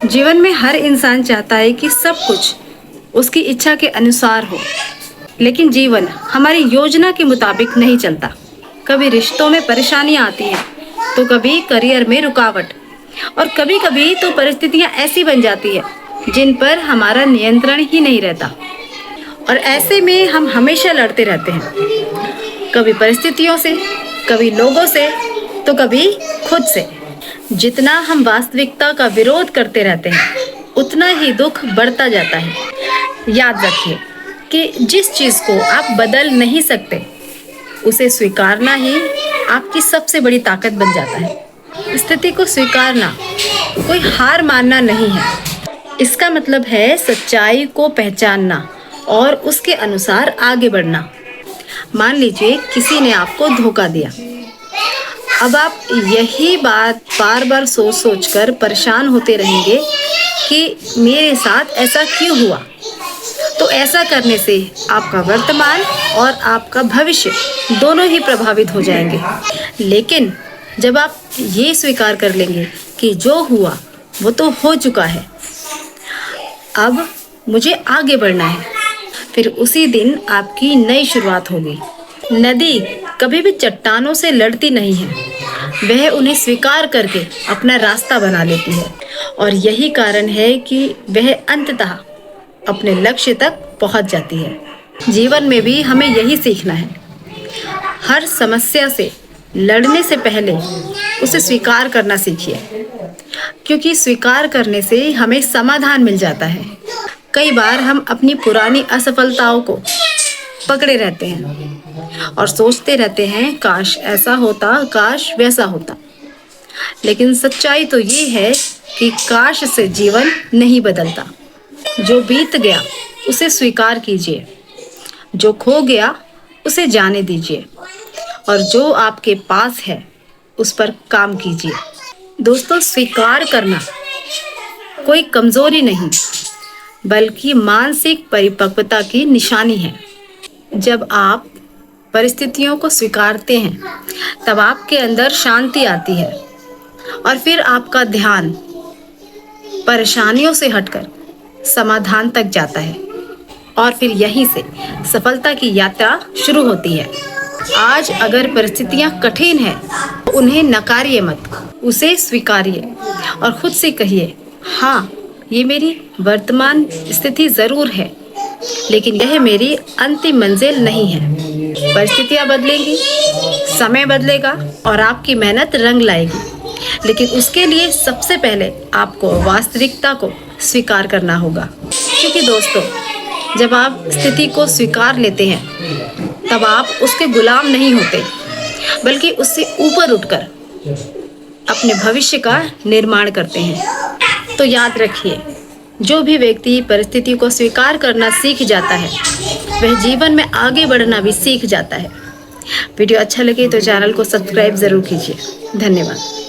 जीवन में हर इंसान चाहता है कि सब कुछ उसकी इच्छा के अनुसार हो, लेकिन जीवन हमारी योजना के मुताबिक नहीं चलता। कभी रिश्तों में परेशानियां आती हैं, तो कभी करियर में रुकावट, और कभी कभी तो परिस्थितियां ऐसी बन जाती है जिन पर हमारा नियंत्रण ही नहीं रहता। और ऐसे में हम हमेशा लड़ते रहते हैं, कभी परिस्थितियों से, कभी लोगों से, तो कभी खुद से। जितना हम वास्तविकता का विरोध करते रहते हैं, उतना ही दुख बढ़ता जाता है। याद रखिए कि जिस चीज़ को आप बदल नहीं सकते, उसे स्वीकारना ही आपकी सबसे बड़ी ताकत बन जाता है। स्थिति को स्वीकारना कोई हार मानना नहीं है, इसका मतलब है सच्चाई को पहचानना और उसके अनुसार आगे बढ़ना। मान लीजिए किसी ने आपको धोखा दिया। अब आप यही बात बार बार सोच सोच कर परेशान होते रहेंगे कि मेरे साथ ऐसा क्यों हुआ। तो ऐसा करने से आपका वर्तमान और आपका भविष्य दोनों ही प्रभावित हो जाएंगे। लेकिन जब आप ये स्वीकार कर लेंगे कि जो हुआ वो तो हो चुका है, अब मुझे आगे बढ़ना है, फिर उसी दिन आपकी नई शुरुआत होगी। नदी कभी भी चट्टानों से लड़ती नहीं है, वह उन्हें स्वीकार करके अपना रास्ता बना लेती है। और यही कारण है कि वह अंततः अपने लक्ष्य तक पहुंच जाती है। जीवन में भी हमें यही सीखना है। हर समस्या से लड़ने से पहले उसे स्वीकार करना सीखिए, क्योंकि स्वीकार करने से हमें समाधान मिल जाता है। कई बार हम अपनी पुरानी असफलताओं को पकड़े रहते हैं और सोचते रहते हैं काश ऐसा होता, काश वैसा होता। लेकिन सच्चाई तो ये है कि काश से जीवन नहीं बदलता। जो बीत गया उसे स्वीकार कीजिए, जो खो गया उसे जाने दीजिए, और जो आपके पास है उस पर काम कीजिए। दोस्तों, स्वीकार करना कोई कमजोरी नहीं, बल्कि मानसिक परिपक्वता की निशानी है। जब आप परिस्थितियों को स्वीकारते हैं, तब आपके अंदर शांति आती है, और फिर आपका ध्यान परेशानियों से हटकर समाधान तक जाता है, और फिर यहीं से सफलता की यात्रा शुरू होती है। आज अगर परिस्थितियां कठिन हैं, तो उन्हें नकारिए मत, उसे स्वीकारिए और खुद से कहिए, हाँ, ये मेरी वर्तमान स्थिति ज़रूर है, लेकिन यह मेरी अंतिम मंजिल नहीं है। परिस्थितियां बदलेंगी, समय बदलेगा और आपकी मेहनत रंग लाएगी, लेकिन उसके लिए सबसे पहले आपको वास्तविकता को स्वीकार करना होगा। क्योंकि दोस्तों, जब आप स्थिति को स्वीकार लेते हैं, तब आप उसके गुलाम नहीं होते, बल्कि उससे ऊपर उठकर अपने भविष्य का निर्माण करते हैं। तो याद रखिए, जो भी व्यक्ति परिस्थिति को स्वीकार करना सीख जाता है, वह जीवन में आगे बढ़ना भी सीख जाता है। वीडियो अच्छा लगे तो चैनल को सब्सक्राइब ज़रूर कीजिए। धन्यवाद।